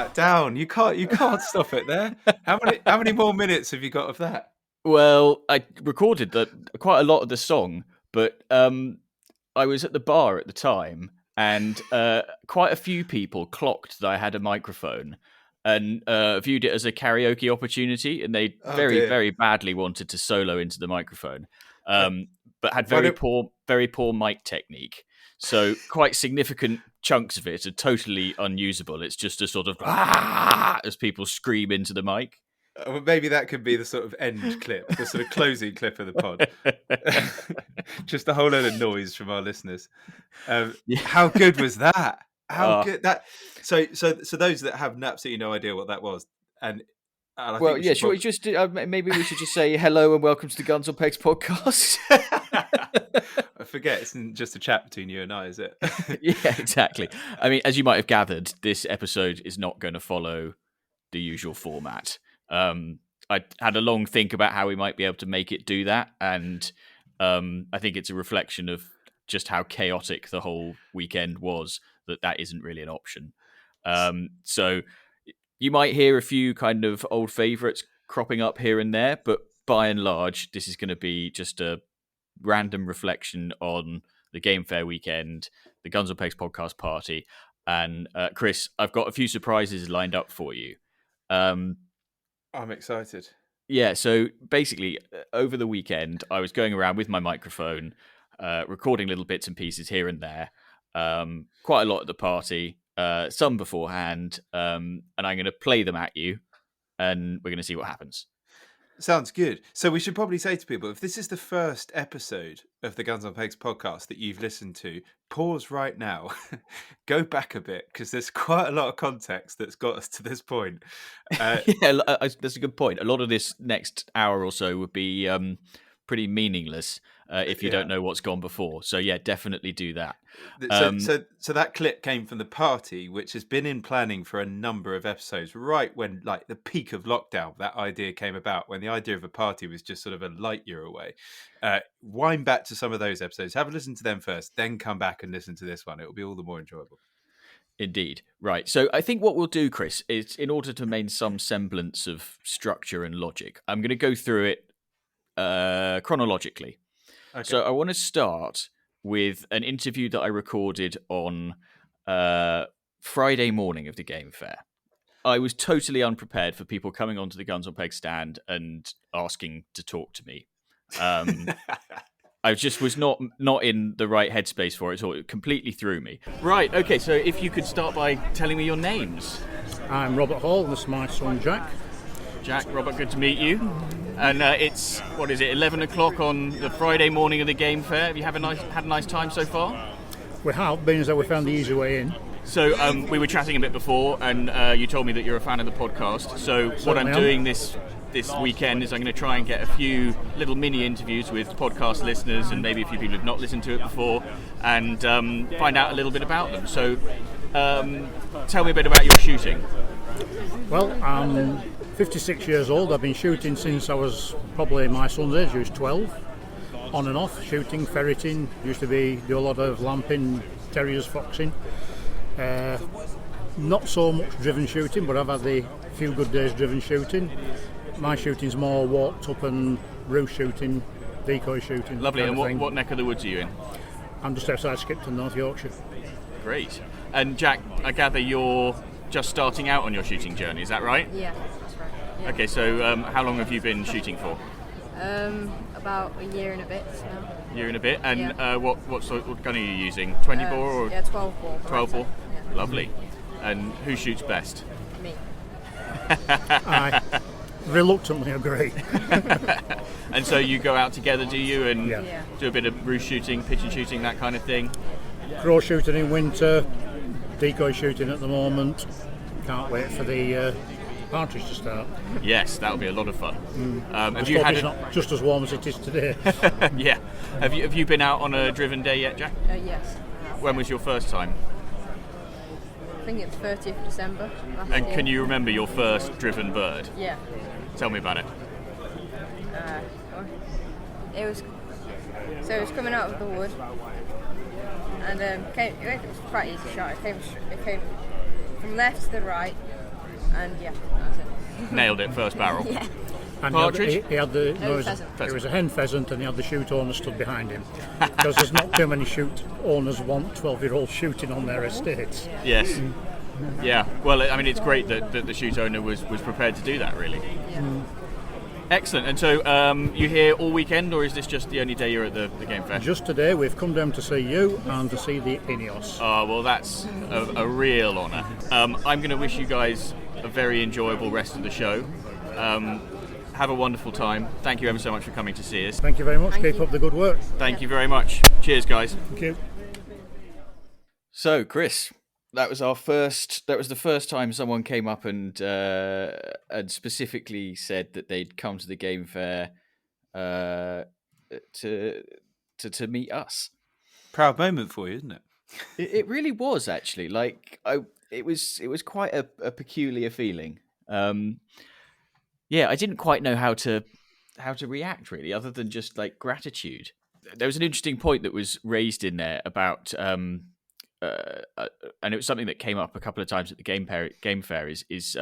that down. You can't stop it there. How many more minutes have you got of that? Well, I recorded quite a lot of the song, but I was at the bar at the time, and quite a few people clocked that I had a microphone and viewed it as a karaoke opportunity, and they very badly wanted to solo into the microphone, but had very poor mic technique. So quite significant chunks of it are totally unusable. It's just a sort of as people scream into the mic. Well, maybe that could be the sort of end clip, the sort of closing clip of the pod. Just a whole load of noise from our listeners. How good was that? How good that? So those that have absolutely no idea what that was, and I well, yeah, sure. Just maybe we should just say hello and welcome to the Guns on Pegs podcast. I forget it's just a chat between you and I, is it? Yeah, exactly. I mean, as you might have gathered, this episode is not going to follow the usual format. I had a long think about how we might be able to make it do that, and I think it's a reflection of just how chaotic the whole weekend was that isn't really an option. So you might hear a few kind of old favourites cropping up here and there, but by and large, this is going to be just a random reflection on the Game Fair weekend, the Guns on Pegs podcast party, and Chris, I've got a few surprises lined up for you. I'm excited. Yeah, so basically, over the weekend, I was going around with my microphone, recording little bits and pieces here and there, quite a lot at the party, some beforehand, and I'm going to play them at you, and we're going to see what happens. Sounds good. So we should probably say to people, if this is the first episode of the Guns on Pegs podcast that you've listened to, pause right now, go back a bit, because there's quite a lot of context that's got us to this point. Yeah, that's a good point. A lot of this next hour or so would be pretty meaningless if you don't know what's gone before. So yeah, definitely do that. So that clip came from the party, which has been in planning for a number of episodes, right when like the peak of lockdown, that idea came about, when the idea of a party was just sort of a light year away. Wind back to some of those episodes, have a listen to them first, then come back and listen to this one. It will be all the more enjoyable. Indeed. Right. So I think what we'll do, Chris, is in order to maintain some semblance of structure and logic, I'm going to go through it chronologically. Okay. So I want to start with an interview that I recorded on Friday morning of the Game Fair. I was totally unprepared for people coming onto the Guns on Pegs stand and asking to talk to me. I just was not in the right headspace for it, so it completely threw me. Right, okay, so if you could start by telling me your names. I'm Robert Hall, this is my son Jack. Jack, Robert, good to meet you. And it's, 11 o'clock on the Friday morning of the Game Fair. Have you had a nice time so far? We have, being as though we found the easy way in. So we were chatting a bit before, and you told me that you're a fan of the podcast. So what I'm doing this weekend is I'm going to try and get a few little mini interviews with podcast listeners and maybe a few people who've not listened to it before, and find out a little bit about them. So tell me a bit about your shooting. Well, I'm 56 years old. I've been shooting since I was probably my son's age. He was 12. On and off, shooting, ferreting. Used to do a lot of lamping, terriers, foxing. Not so much driven shooting, but I've had a few good days driven shooting. My shooting's more walked up and roost shooting, decoy shooting. Lovely. And what neck of the woods are you in? I'm just outside Skipton, North Yorkshire. Great. And Jack, I gather you're just starting out on your shooting journey, is that right? Yeah, that's right. Yeah. Okay, so how long have you been shooting for? About a year and a bit now. Year and a bit. And what sort of gun are you using? 20 bore or? Yeah, 12 bore. 12 bore? Yeah. Lovely. And who shoots best? Me. I reluctantly agree. And so you go out together, do you? And Yeah. do a bit of roost shooting, pigeon shooting, that kind of thing? Crow shooting in winter, decoy shooting at the moment. Can't wait for the partridge to start. Yes, that'll be a lot of fun. Have you had it's not just as warm as it is today. Yeah. Have you been out on a driven day yet, Jack? Yes. When was your first time? I think it's 30th of December. And can you remember your first driven bird? Yeah. Tell me about it. It was coming out of the wood, and it was quite easy shot. It came from left to the right, and yeah, that's it. Nailed it, first barrel. Yeah. And Partridge? he had the No, pheasant. it was a hen pheasant, and he had the shoot owner stood behind him because there's not too many shoot owners want 12-year-olds shooting on their estates. Yes. Yeah. Well, I mean, it's great that the shoot owner was prepared to do that, really. Yeah. Excellent. And so you here all weekend, or is this just the only day you're at the game fair? Just today, we've come down to see you and to see the Ineos. Oh, well, that's a real honour. I'm going to wish you guys a very enjoyable rest of the show. Have a wonderful time. Thank you ever so much for coming to see us. Thank you very much. Thank Keep you. up the good work. Thank you very much. Cheers, guys. Thank you. So, Chris, that was the first time someone came up and specifically said that they'd come to the game fair to meet us. Proud moment for you, isn't it? It really was, actually. It was quite a peculiar feeling. I didn't quite know how to react, really, other than just like gratitude. There was an interesting point that was raised in there about, and it was something that came up a couple of times at the game fair is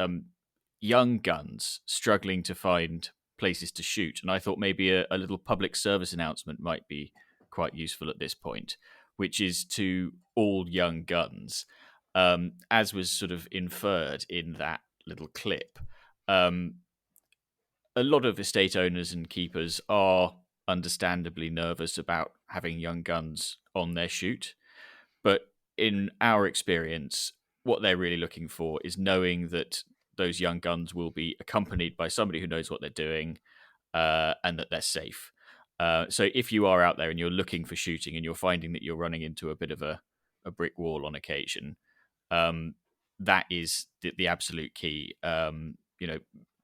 young guns struggling to find places to shoot. And I thought maybe a little public service announcement might be quite useful at this point, which is to all young guns, as was sort of inferred in that little clip. A lot of estate owners and keepers are understandably nervous about having young guns on their shoot. But in our experience, what they're really looking for is knowing that those young guns will be accompanied by somebody who knows what they're doing, and that they're safe. So if you are out there and you're looking for shooting and you're finding that you're running into a bit of a brick wall on occasion, that is the absolute key.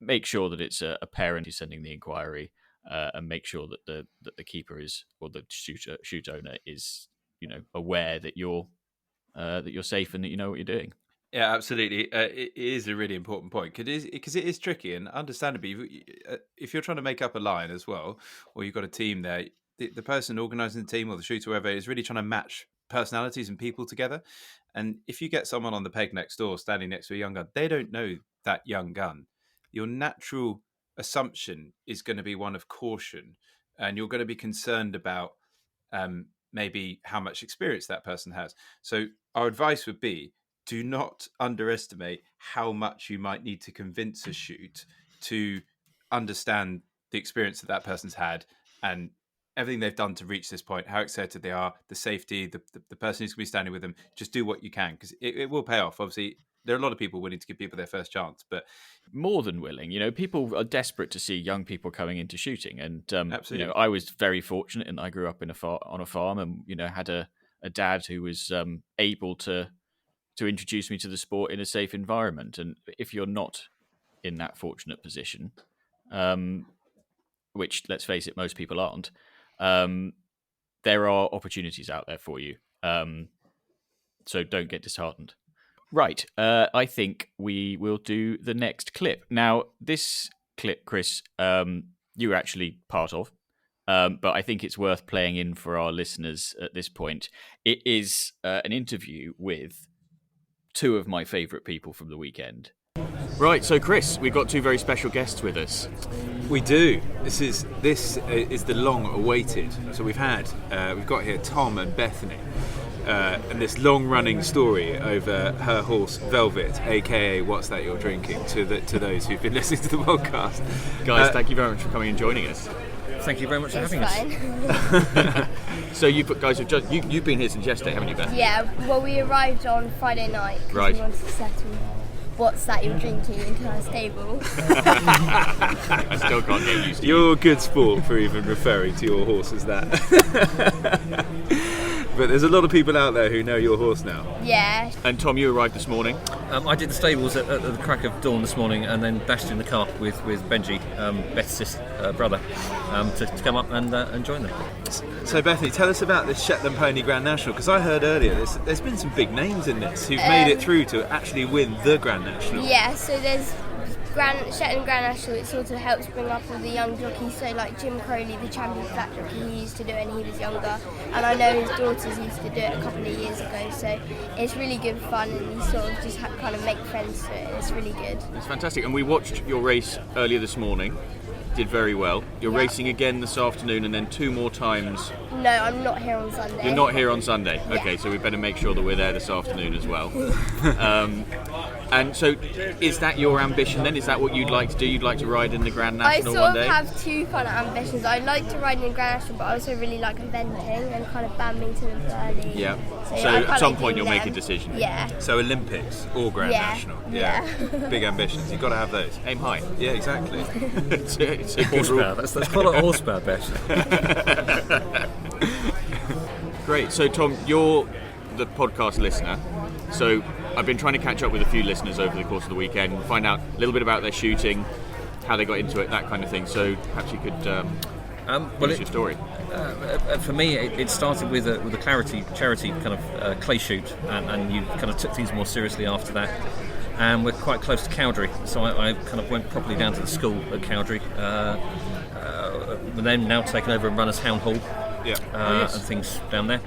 Make sure that it's a parent who's sending the inquiry, and make sure that the keeper is, or the shoot owner is, aware that you're safe and that you know what you're doing. Yeah, absolutely. It is a really important point because it is tricky, and understandably, if you're trying to make up a line as well, or you've got a team there, the person organising the team or the shooter, whoever, is really trying to match personalities and people together. And if you get someone on the peg next door standing next to a young gun, they don't know that young gun. Your natural assumption is going to be one of caution, and you're going to be concerned about maybe how much experience that person has. So our advice would be, do not underestimate how much you might need to convince a shoot to understand the experience that person's had and everything they've done to reach this point, how excited they are, the safety, the person who's going to be standing with them. Just do what you can, because it will pay off. Obviously, there are a lot of people willing to give people their first chance, but more than willing, people are desperate to see young people coming into shooting. And absolutely. I was very fortunate in that I grew up on a farm, and had a dad who was able to introduce me to the sport in a safe environment. And if you're not in that fortunate position, which, let's face it, most people aren't, there are opportunities out there for you. So don't get disheartened. Right, I think we will do the next clip. Now, this clip, Chris, you were actually part of, but I think it's worth playing in for our listeners at this point. It is an interview with two of my favourite people from the weekend. Right, so Chris, we've got two very special guests with us. We do. This is the long-awaited. So we've got here Tom and Bethany, and this long-running story over her horse Velvet, aka What's That You're Drinking, to those who've been listening to the podcast. Guys, thank you very much for coming and joining us. Thank you very much for It's having us. fine. So you've been here since yesterday, haven't you, Beth? Yeah, well, we arrived on Friday night because Right. we wanted to settle What's That You're Drinking into our stable. I still can't get used to You're a good sport for even referring to your horse as that. But there's a lot of people out there who know your horse now. Yeah. And Tom, you arrived this morning. I did the stables at the crack of dawn this morning, and then dashed in the car with Benji, Beth's brother, to come up and join them. So Bethany, tell us about this Shetland Pony Grand National, because I heard earlier there's been some big names in this who've made it through to actually win the Grand National. Yeah, so there's Shetland Grand National, it sort of helps bring up all the young jockeys. So like Jim Crowley, the champion flat jockey, he used to do it when he was younger, and I know his daughters used to do it a couple of years ago. So it's really good fun, and you sort of just kind of make friends to it. It's really good. It's fantastic. And we watched your race earlier this morning. Did very well. You're racing again this afternoon and then 2 more times. No, I'm not here on Sunday. You're not here on Sunday? Yeah. Okay, so we better make sure that we're there this afternoon as well. And so is that your ambition then? Is that what you'd like to do? You'd like to ride in the Grand National one day? I sort of have 2 kind of ambitions. I like to ride in the Grand National, but I also really like eventing and kind of badminton and Burley. Yeah. So So I at quite some like point doing you'll make a them. decision. Yeah. So Olympics or Grand Yeah. National. Yeah. Big ambitions. You've got to have those. Aim high. Yeah, exactly. It's a good rule. Horsepower. That's quite a lot of horsepower, Besh. Great. So, Tom, you're the podcast listener. So, I've been trying to catch up with a few listeners over the course of the weekend, find out a little bit about their shooting, how they got into it, that kind of thing. So, perhaps you could give us your story. For me, it started with a charity kind of clay shoot, and you kind of took things more seriously after that. And we're quite close to Cowdray, so I kind of went properly down to the school at Cowdray. We're then now taken over and run as Hound Hall. Yeah. And things down there,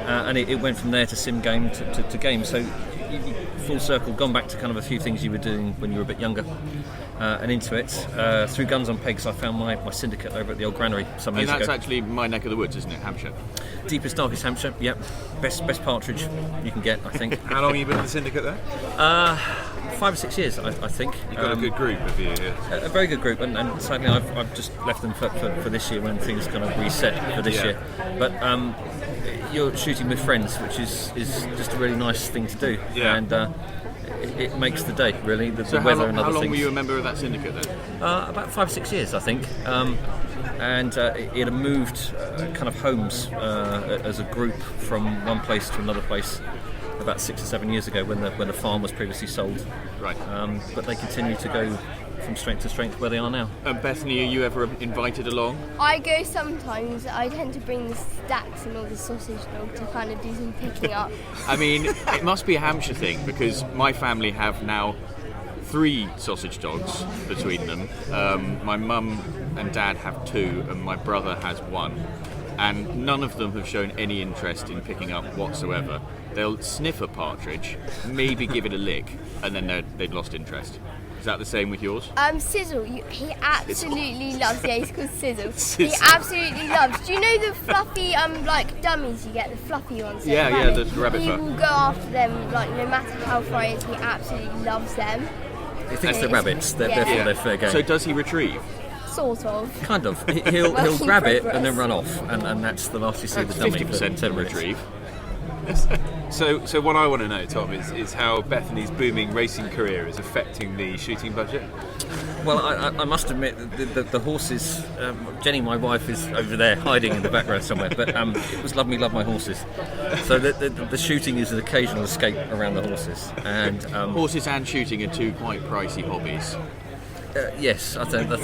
and it went from there to sim game to game. So you full circle, gone back to kind of a few things you were doing when you were a bit younger, and into it. Through Guns on Pegs, I found my syndicate over at the old granary some And years that's ago. actually my neck of the woods, isn't it? Hampshire. Deepest, darkest Hampshire. Yep, best partridge you can get, I think. How long have you been in the syndicate there? 5 or 6 years, I think. You've got a good group of you here. A very good group, and sadly I've just left them for this year when things kind of reset for this Yeah. year. But you're shooting with friends, which is just a really nice thing to do, Yeah. and it makes the day, really. The So how weather long, and how other long things. were you a member of that syndicate then? About 5 or 6 years, I think. And it had moved kind of homes as a group from one place to another place about 6 or 7 years ago when the farm was previously sold. Right. But they continue to go from strength to strength where they are now. Bethany, are you ever invited along? I go sometimes. I tend to bring the stacks and all the sausage dog to kind of do some picking up. I mean, it must be a Hampshire thing because my family have now 3 sausage dogs between them. My mum and dad have 2 and my brother has 1. And none of them have shown any interest in picking up whatsoever. They'll sniff a partridge, maybe give it a lick, and then they've lost interest. Is that the same with yours? Sizzle, he absolutely loves. Yeah, he's called Sizzle. Sizzle. He absolutely loves. Do you know the fluffy like dummies you get, the fluffy ones? Yeah, the yeah, rabbit? the rabbit He fur. will go after them, like no matter how far it is. He absolutely loves them. He thinks So they're rabbits, yeah. therefore they're fair game. So does he retrieve? Sort of. Kind of. He'll Working grab it progress. and then run off, and that's the last you see of the dummy. 50% for 10 minutes. retrieve. So what I want to know, Tom, is how Bethany's booming racing career is affecting the shooting budget. Well, I must admit the horses. Jenny, my wife, is over there hiding in the background somewhere. But it was love my horses. So the shooting is an occasional escape around the horses. And Horses and shooting are 2 quite pricey hobbies. yes, I think. But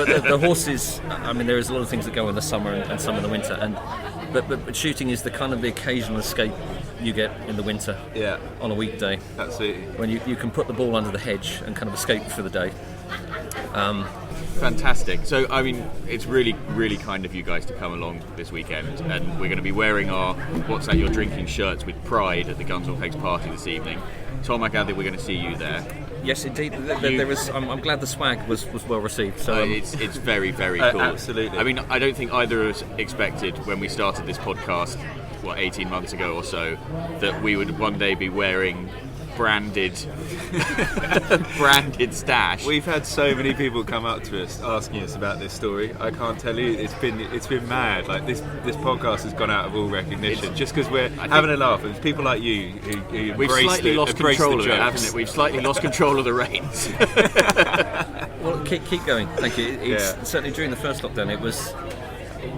the horses. I mean, there is a lot of things that go in the summer and some in the winter. But shooting is the kind of the occasional escape you get in the winter. Yeah. On a weekday. Absolutely. When you can put the ball under the hedge and kind of escape for the day. Fantastic. So, I mean, it's really, really kind of you guys to come along this weekend, and we're going to be wearing our What's That You're Drinking shirts with pride at the Guns on Pegs party this evening. Tom, I gather we're going to see you there. Yes, indeed. There was. I'm glad the swag was well received. So It's very, very cool. Absolutely. I mean, I don't think either of us expected when we started this podcast, 18 months ago or so, that we would one day be wearing branded stash. We've had so many people come up to us asking us about this story. I can't tell you, it's been mad. Like this podcast has gone out of all recognition just because we're having a laugh. It's people like you who We've embrace slightly lost embrace control the of it, jokes. haven't it? We've slightly lost control of the reins. well, keep going. Thank you. It's certainly during the first lockdown. It was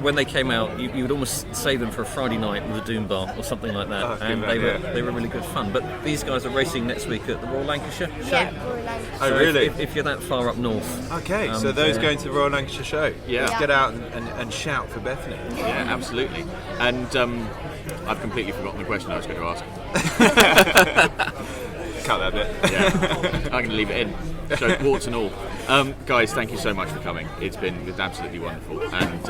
when they came out. You would almost save them for a Friday night with a Doom Bar or something like that, Oh, and good they were really good fun. But these guys are racing next week at the Royal Lancashire show. Yeah, Royal Lancashire. Oh, So really? If you're that far up north, Okay, so those yeah. going to the Royal Lancashire show, Yeah. let's get out and shout for Bethany. Yeah, absolutely. And I've completely forgotten the question I was going to ask. cut that bit. Yeah, I'm going to leave it in. So warts and all. Guys, thank you so much for coming. It's been absolutely wonderful, and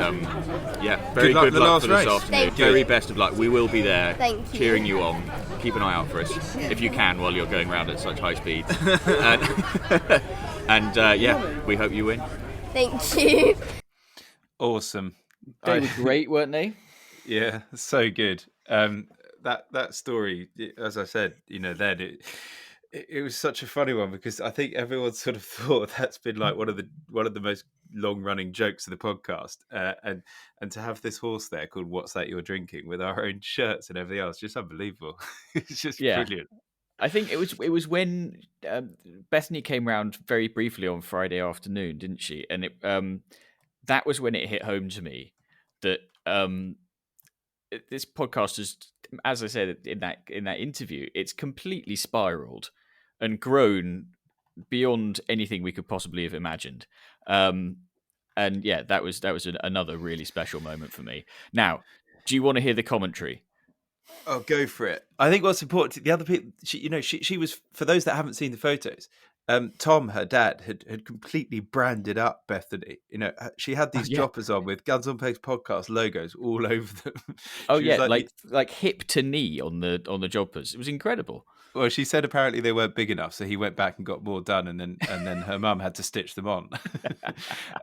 very Good luck good the luck last for this race. afternoon. Thank Very best of luck. We will be there, Thank you. cheering you on. Keep an eye out for us if you can while you're going around at such high speed. And we hope you win. Thank you. Awesome. They were great, weren't they? Yeah, so good. That story, as I said, then it was such a funny one because I think everyone sort of thought that's been like one of the most long running jokes of the podcast, and to have this horse there called "What's That You're Drinking" with our own shirts and everything else, just unbelievable. It's just brilliant. I think it was when Bethany came round very briefly on Friday afternoon, didn't she? And that was when it hit home to me that this podcast is, as I said in that interview, it's completely spiraled and grown beyond anything we could possibly have imagined. And yeah, that was another really special moment for me. Now, do you want to hear the commentary? Oh, go for it. I think what's important, the other people, she was, for those that haven't seen the photos, Tom, her dad, had completely branded up Bethany. She had these droppers on with Guns on Pegs podcast logos all over them. Oh yeah, like hip to knee on the joggers. It was incredible. Well, she said apparently they weren't big enough, so he went back and got more done, and then her mum had to stitch them on.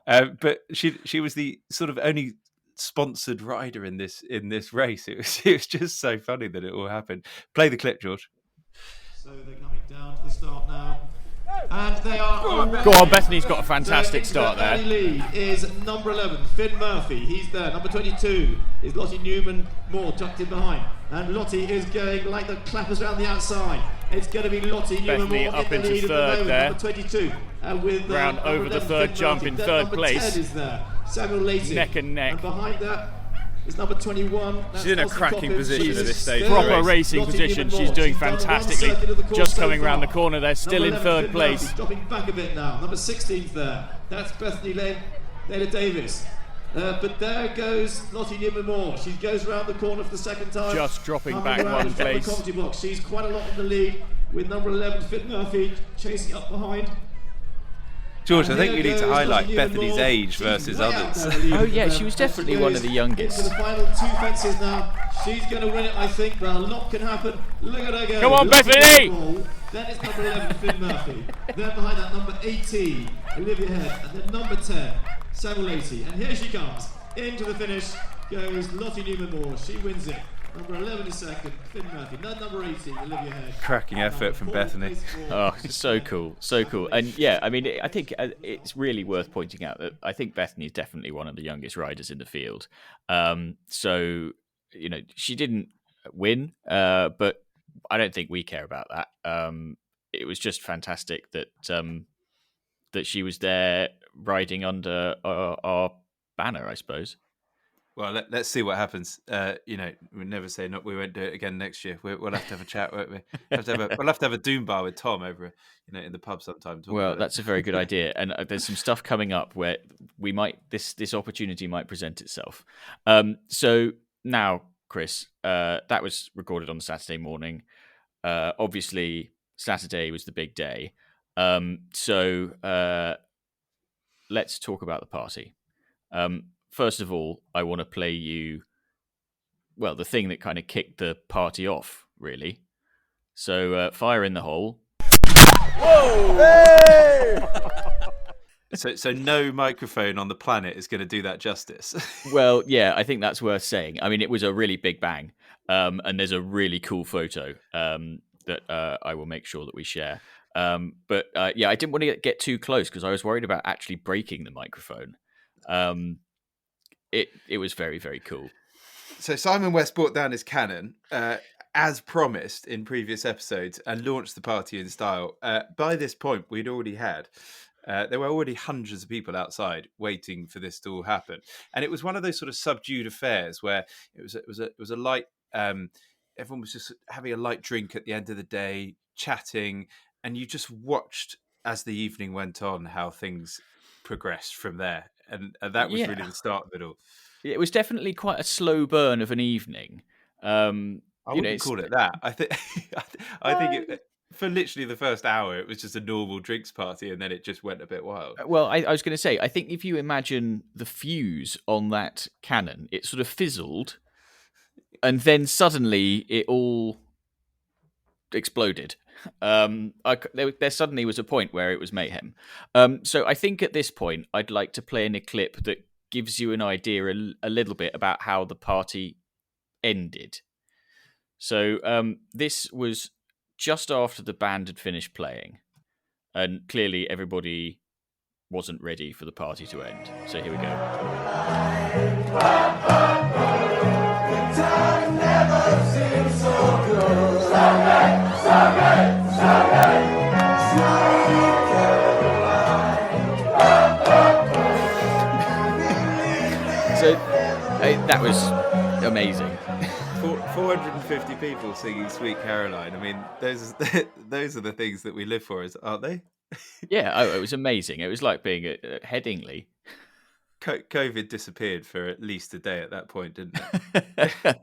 But she was the sort of only sponsored rider in this race. It was just so funny that it all happened. Play the clip, George. So they're coming down to the start now. And they are Go on, Bethany's got a fantastic start there. The lead is number 11, Finn Murphy. He's there. Number 22 is Lottie Newman-Moore tucked in behind. And Lottie is going like the clappers around the outside. It's going to be Lottie Newman-Moore up in the into lead third at the moment, there. number 22. With Round number over the 11, third Finn jump Murphy. in Then third number place. 10 is there. Samuel Leighton. Neck and neck. And behind that is number 21. She's in a cracking position at this stage. Proper racing position. She's doing fantastically. Just coming round the corner there, still in third place. Dropping back a bit now. Number 16's there. That's Bethany Layla Davis. But there goes Lottie Newman-Moore. She goes round the corner for the second time. Just dropping Coming back around one in front of place. the commentary box. She's quite a lot in the lead with number 11, Finn Murphy, chasing up behind. George, I And think here we need to goes highlight Lottie Bethany's Newman-Moore. age She's versus way out others. there leading Oh, yeah, them she was as definitely goes one of the youngest. Into the final two fences now. She's going to win it, I think, but a lot can happen. Look at her go. Come on, Lottie Bethany! Newman-Moore. Then it's number 11, Finn Murphy. Then behind that, number 18, Olivia Head. And then number 10, Samuel Leighton. And here she comes. Into the finish goes Lottie Newman-Moore. She wins it. Number 11 is second, Finn Murphy. Then number 18, Olivia Head. Cracking effort from Bethany. Oh, so cool. And yeah, I mean, I think it's really worth pointing out that I think Bethany is definitely one of the youngest riders in the field. So, she didn't win, but I don't think we care about that. It was just fantastic that she was there riding under our banner, I suppose. Well, let's see what happens. We never say not. We won't do it again next year. We'll have to have a chat, won't we? We'll have to have a Doom bar with Tom over, in the pub sometime. Well, that's a very good idea, and there's some stuff coming up where we might this opportunity might present itself. So now, Chris, that was recorded on Saturday morning. Obviously, Saturday was the big day. So let's talk about the party. First of all, I want to play you, the thing that kind of kicked the party off, really. So, Fire in the Hole. Whoa! Hey! So no microphone on the planet is going to do that justice. Well, yeah, I think that's worth saying. I mean, it was a really big bang, and there's a really cool photo that I will make sure that we share. But I didn't want to get too close because I was worried about actually breaking the microphone. It was very, very cool. So Simon West brought down his cannon, as promised in previous episodes, and launched the party in style. By this point, we'd already had... there were already hundreds of people outside waiting for this to all happen, and it was one of those sort of subdued affairs where it was a light. Everyone was just having a light drink at the end of the day, chatting, and you just watched as the evening went on how things progressed from there, and that was really the start of it all. It was definitely quite a slow burn of an evening. I wouldn't call it that. I think for literally the first hour, it was just a normal drinks party, and then it just went a bit wild. Well, I was going to say, I think if you imagine the fuse on that cannon, it sort of fizzled, and then suddenly it all exploded. There suddenly was a point where it was mayhem. So I think at this point, I'd like to play in a clip that gives you an idea a little bit about how the party ended. So this was just after the band had finished playing, and clearly everybody wasn't ready for the party to end. So here we go. So that was amazing. 450 people singing "Sweet Caroline." I mean, those are the things that we live for, aren't they? Yeah, it was amazing. It was like being at Headingley. COVID disappeared for at least a day at that point, didn't it?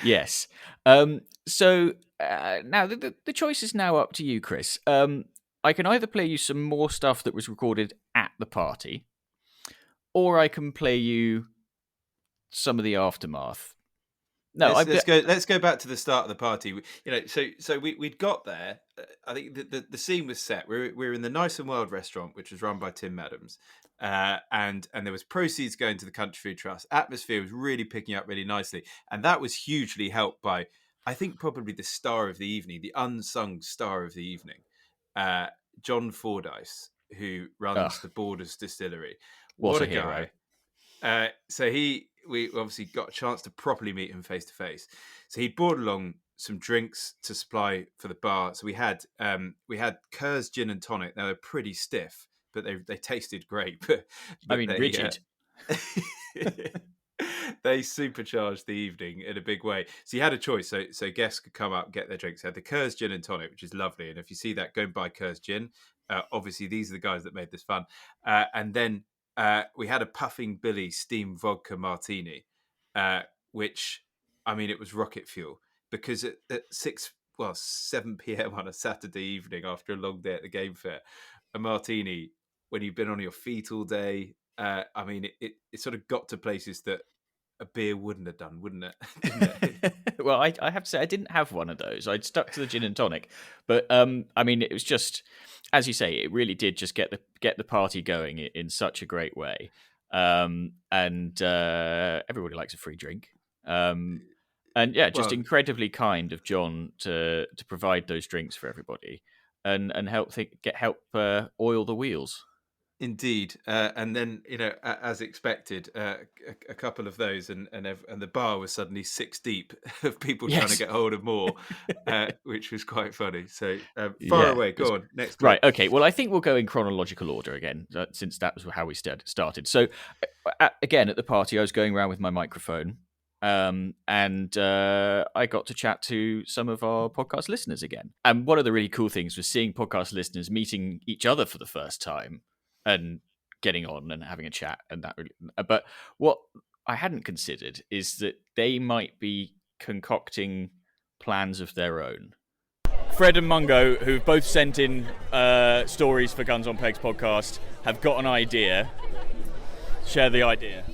Yes. So now the choice is now up to you, Chris. I can either play you some more stuff that was recorded at the party, or I can play you some of the aftermath. No, let's go back to the start of the party. So we'd got there. I think the scene was set. We were in the Nice and Wild restaurant, which was run by Tim Madams, and there was proceeds going to the Country Food Trust. Atmosphere was really picking up really nicely, and that was hugely helped by, I think, probably the star of the evening, the unsung star of the evening, John Fordyce, who runs the Borders Distillery. What a hero. guy! We obviously got a chance to properly meet him face to face. So he brought along some drinks to supply for the bar. So we had Kerr's gin and tonic. They were pretty stiff, but they tasted great. But rigid. They supercharged the evening in a big way. So you had a choice. So guests could come up, get their drinks. They had the Kerr's gin and tonic, which is lovely. And if you see that, go and buy Kerr's gin. Obviously, these are the guys that made this fun. And then we had a Puffing Billy steamed vodka martini, which, I mean, it was rocket fuel, because at 7 p.m. on a Saturday evening after a long day at the game fair, a martini, when you've been on your feet all day, I mean, it sort of got to places that a beer wouldn't have done, wouldn't it? Well, I have to say, I didn't have one of those. I'd stuck to the gin and tonic. But, I mean, it was just, as you say, it really did just get the party going in such a great way. And everybody likes a free drink. And yeah, just incredibly kind of John to provide those drinks for everybody and help oil the wheels. Indeed, and then as expected, a couple of those, and the bar was suddenly 6 deep of people trying to get hold of more, which was quite funny. So far away, go on next. Clip. Right, okay. Well, I think we'll go in chronological order again, since that was how we started. So again, at the party, I was going around with my microphone, and I got to chat to some of our podcast listeners again. And one of the really cool things was seeing podcast listeners meeting each other for the first time and getting on and having a chat, and that really. But what I hadn't considered is that they might be concocting plans of their own. Fred and Mungo, who've both sent in stories for Guns on Pegs podcast, have got an idea. Share the idea.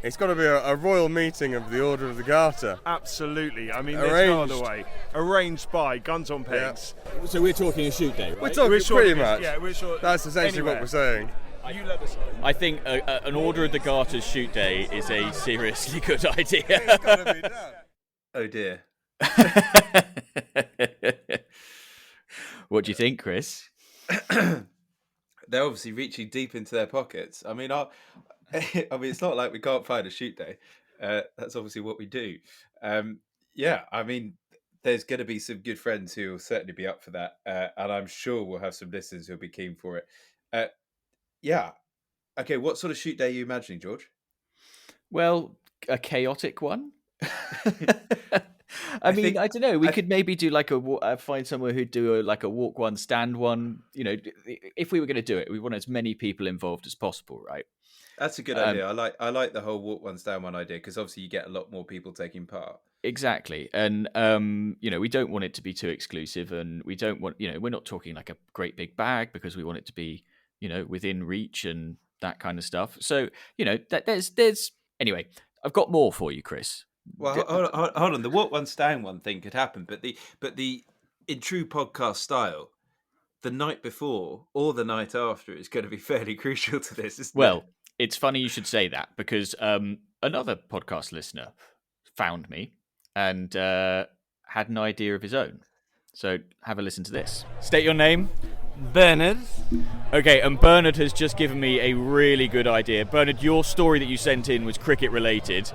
It's got to be a royal meeting of the Order of the Garter. Absolutely. I mean, there's no other way. Arranged by Guns on Pegs. Yeah. So we're talking a shoot day, right? We're talking pretty much. Yeah, we're sure. That's essentially what we're saying. You let us know. I think an Order of the Garter's shoot day is a seriously good idea. It's got to be done. Oh dear. What do you think, Chris? They're obviously reaching deep into their pockets. I mean, it's not like we can't find a shoot day. That's obviously what we do. Yeah, I mean, there's going to be some good friends who will certainly be up for that. And I'm sure we'll have some listeners who'll be keen for it. Yeah. Okay, what sort of shoot day are you imagining, George? Well, a chaotic one. I don't know. We could maybe do like find somewhere who'd do a walk one, stand one. You know, if we were going to do it, we want as many people involved as possible, right? That's a good idea. I like the whole walk one, stand one idea, because obviously you get a lot more people taking part. Exactly. And, we don't want it to be too exclusive, and we don't want, we're not talking like a great big bag because we want it to be, within reach and that kind of stuff. So, anyway, I've got more for you, Chris. Well, hold on. The what one stone one thing could happen, but the in true podcast style, the night before or the night after is going to be fairly crucial to this, isn't it? It's funny you should say that because another podcast listener found me and had an idea of his own. So have a listen to this. State your name. Bernard. Okay, and Bernard has just given me a really good idea. Bernard, your story that you sent in was cricket related.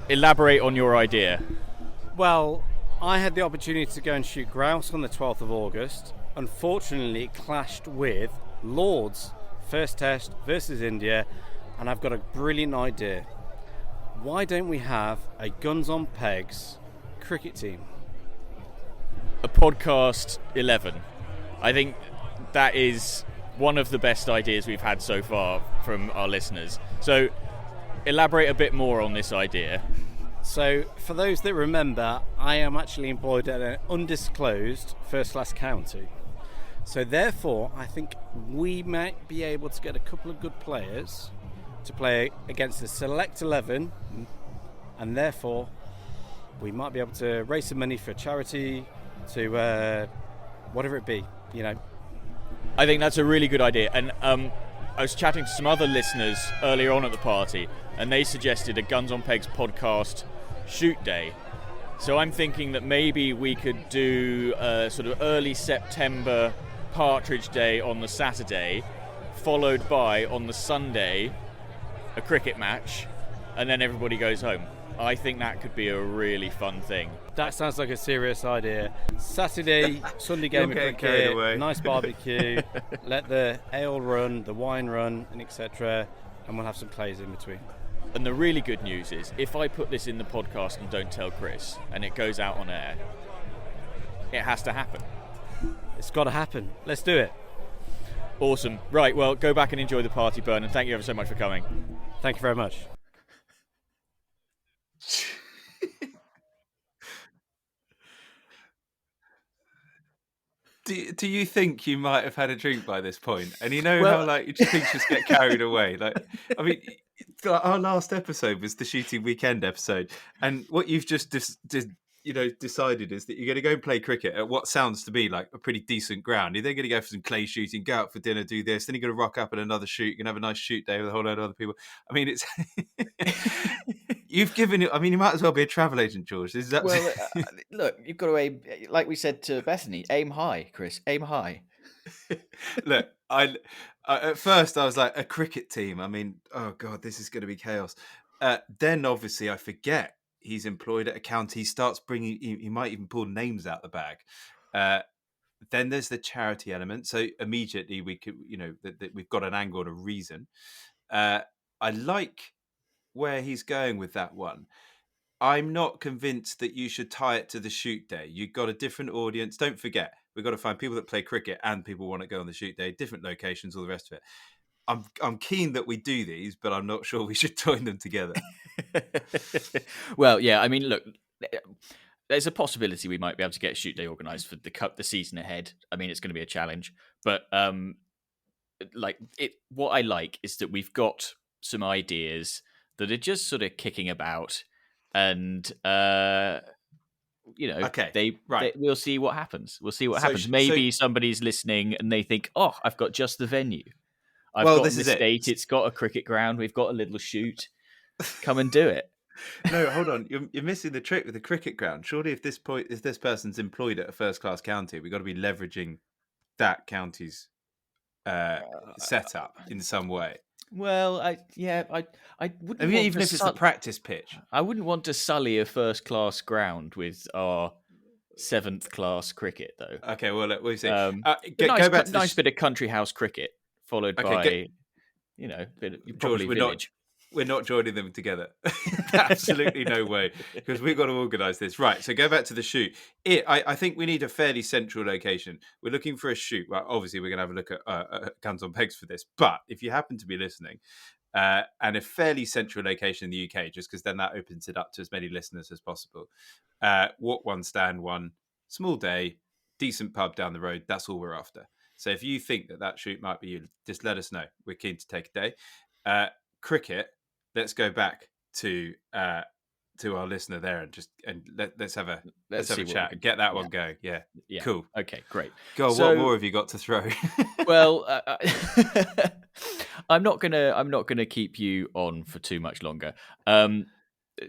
Elaborate on your idea. Well, I had the opportunity to go and shoot grouse on the 12th of August. Unfortunately, it clashed with Lord's first test versus India, and I've got a brilliant idea. Why don't we have a Guns on Pegs cricket team? A podcast 11. I think that is one of the best ideas we've had so far from our listeners. So elaborate a bit more on this idea. So, for those that remember, I am actually employed at an undisclosed first-class county. So, therefore, I think we might be able to get a couple of good players to play against the select 11, and therefore, we might be able to raise some money for charity, to whatever it be, I think that's a really good idea. And I was chatting to some other listeners earlier on at the party, and they suggested a Guns on Pegs podcast shoot day. So I'm thinking that maybe we could do a sort of early September Partridge Day on the Saturday, followed by, on the Sunday, a cricket match, and then everybody goes home. I think that could be a really fun thing. That sounds like a serious idea. Saturday, Sunday game of cricket, nice barbecue, let the ale run, the wine run, and etc., and we'll have some plays in between. And the really good news is, if I put this in the podcast and don't tell Chris, and it goes out on air, it has to happen. It's got to happen. Let's do it. Awesome. Right, well, go back and enjoy the party, Bern, and thank you ever so much for coming. Thank you very much. Do you think you might have had a drink by this point? And how things just get carried away. Our last episode was the shooting weekend episode, and what you've just decided is that you're going to go and play cricket at what sounds to be like a pretty decent ground. You're then going to go for some clay shooting, go out for dinner, do this, then you're going to rock up at another shoot. You're going to have a nice shoot day with a whole load of other people. I mean, it's you've given it. I mean, you might as well be a travel agent, George. Well, look, you've got to aim, like we said to Bethany, aim high, Chris. Aim high. Look, I at first I was like, a cricket team. I mean, oh god, this is going to be chaos. Then obviously I forget he's employed at a county. He starts bringing. He might even pull names out the bag. Then there's the charity element. So immediately we could, that we've got an angle and a reason. I like where he's going with that one. I'm not convinced that you should tie it to the shoot day. You've got a different audience. Don't forget, we've got to find people that play cricket and people want to go on the shoot day, different locations, all the rest of it. I'm keen that we do these, but I'm not sure we should join them together. Well, yeah, I mean, look, there's a possibility we might be able to get a shoot day organised for the season ahead. I mean, it's going to be a challenge, but what I like is that we've got some ideas that are just sort of kicking about, and we'll see what happens. We'll see what happens. Maybe somebody's listening and they think, "Oh, I've got just the venue. I've got this estate. It's got a cricket ground. We've got a little shoot. Come and do it." No, hold on. You're missing the trick with the cricket ground. Surely, if this person's employed at a first-class county, we've got to be leveraging that county's setup in some way. Well, I wouldn't. I mean, even if it's a practice pitch, I wouldn't want to sully a first-class ground with our seventh-class cricket, though. Okay, well, we'll see. Go back to nice bit of country house cricket, followed by, George, village. We're not joining them together. Absolutely no way, because we've got to organise this. Right, so go back to the shoot. I think we need a fairly central location. We're looking for a shoot. Well, obviously, we're going to have a look at Guns on Pegs for this. But if you happen to be listening and a fairly central location in the UK, just because then that opens it up to as many listeners as possible. Walk one, stand one, small day, decent pub down the road. That's all we're after. So if you think that shoot might be you, just let us know. We're keen to take a day. Cricket. Let's go back to our listener there and let's have a chat. Get that one going. Yeah. Cool. Okay, great. God, so, what more have you got to throw? Well, I'm not gonna keep you on for too much longer.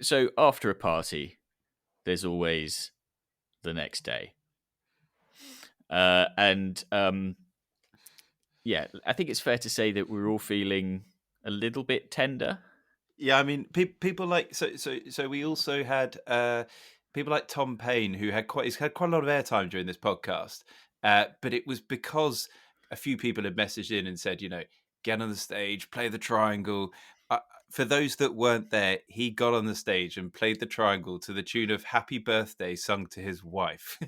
So after a party, there's always the next day, and I think it's fair to say that we're all feeling a little bit tender. Yeah, I mean, people like so. We also had people like Tom Payne, who had quite a lot of airtime during this podcast, but it was because a few people had messaged in and said, get on the stage, play the triangle. For those that weren't there, he got on the stage and played the triangle to the tune of "Happy Birthday" sung to his wife.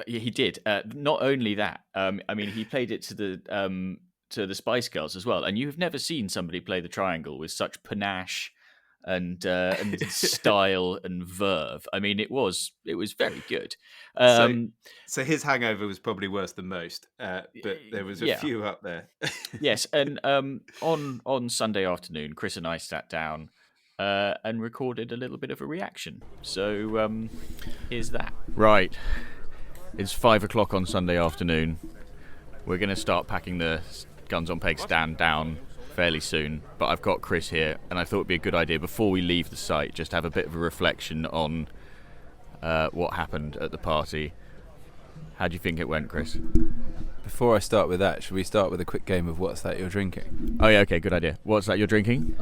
He did. Not only that, I mean, he played it to the Spice Girls as well. And you've never seen somebody play the triangle with such panache and style and verve. I mean, it was very good. So his hangover was probably worse than most, but there was a few up there. Yes, and on Sunday afternoon, Chris and I sat down and recorded a little bit of a reaction. So here's that. Right, it's 5:00 on Sunday afternoon. We're going to start packing the Guns on Pegs stand down fairly soon, but I've got Chris here, and I thought it'd be a good idea before we leave the site just have a bit of a reflection on what happened at the party. How do you think it went, Chris? Before I start with that, should we start with a quick game of What's That You're Drinking? Oh yeah, okay, good idea. What's that you're drinking?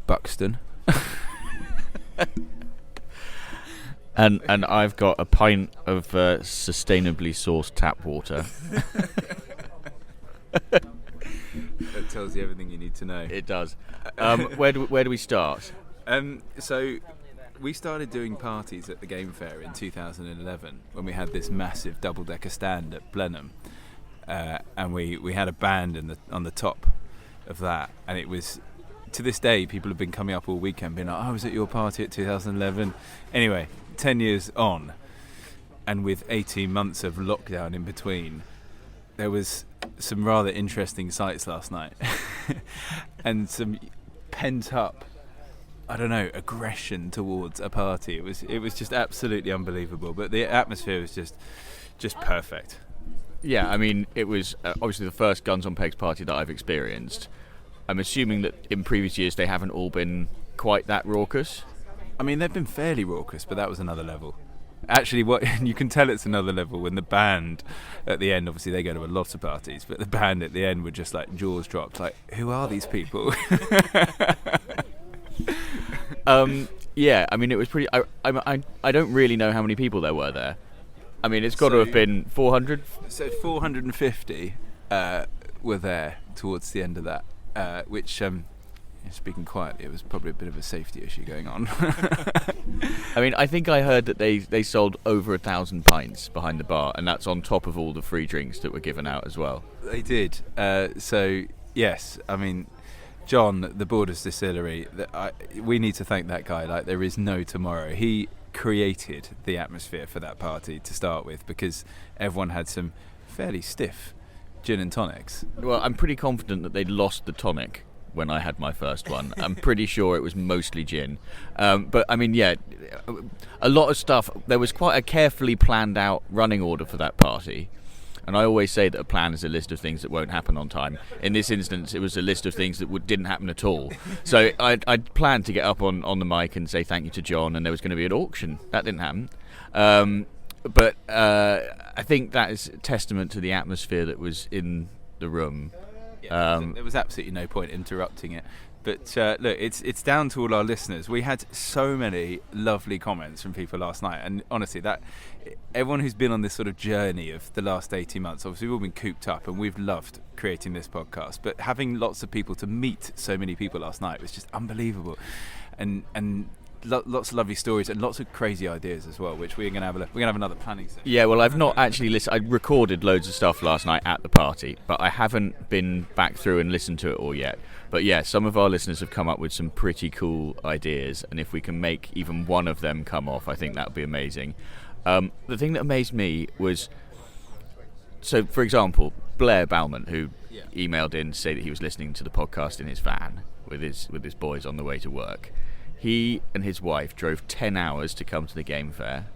Buxton. And I've got a pint of sustainably sourced tap water. That tells you everything you need to know. It does. Where do we start? So we started doing parties at the Game Fair in 2011 when we had this massive double-decker stand at Blenheim, and we had a band on the top of that, and it was, to this day, people have been coming up all weekend being like, I was at your party at 2011. Anyway, 10 years on, and with 18 months of lockdown in between, there was some rather interesting sights last night and some pent up, I don't know, aggression towards a party. It was just absolutely unbelievable, but the atmosphere was just perfect. Yeah, I mean, it was obviously the first Guns on Pegs party that I've experienced. I'm assuming that in previous years they haven't all been quite that raucous. I mean, they've been fairly raucous, but that was another level. Actually, what you can tell it's another level when the band at the end, obviously they go to a lot of parties, but the band at the end were just like jaws dropped, like, who are these people? Yeah, I mean, it was pretty. I don't really know how many people there were there. I mean, it's got to have been 400. So 450 were there towards the end of that, which, speaking quietly, it was probably a bit of a safety issue going on. I mean, I think I heard that they sold over 1,000 pints behind the bar, and that's on top of all the free drinks that were given out as well. They did. So, yes, I mean, John, the Borders Distillery, we need to thank that guy like there is no tomorrow. He created the atmosphere for that party to start with, because everyone had some fairly stiff gin and tonics. Well, I'm pretty confident that they'd lost the tonic when I had my first one. I'm pretty sure it was mostly gin. But, I mean, yeah, a lot of stuff. There was quite a carefully planned out running order for that party. And I always say that a plan is a list of things that won't happen on time. In this instance, it was a list of things that didn't happen at all. So I'd planned to get up on the mic and say thank you to John, and there was going to be an auction. That didn't happen. But I think that is a testament to the atmosphere that was in the room. Yeah, there was absolutely no point interrupting it. But look, it's down to all our listeners. We had so many lovely comments from people last night, and honestly, that everyone who's been on this sort of journey of the last 18 months, obviously we've all been cooped up, and we've loved creating this podcast. But having lots of people to meet so many people last night was just unbelievable, and lots of lovely stories and lots of crazy ideas as well, which we're gonna have another planning session. Yeah, well, I've not actually listened. I recorded loads of stuff last night at the party, but I haven't been back through and listened to it all yet. But yeah, some of our listeners have come up with some pretty cool ideas, and if we can make even one of them come off, I think that would be amazing. The thing that amazed me was, so for example, Blair Bauman, who emailed in to say that he was listening to the podcast in his van with his boys on the way to work. He and his wife drove 10 hours to come to the game fair,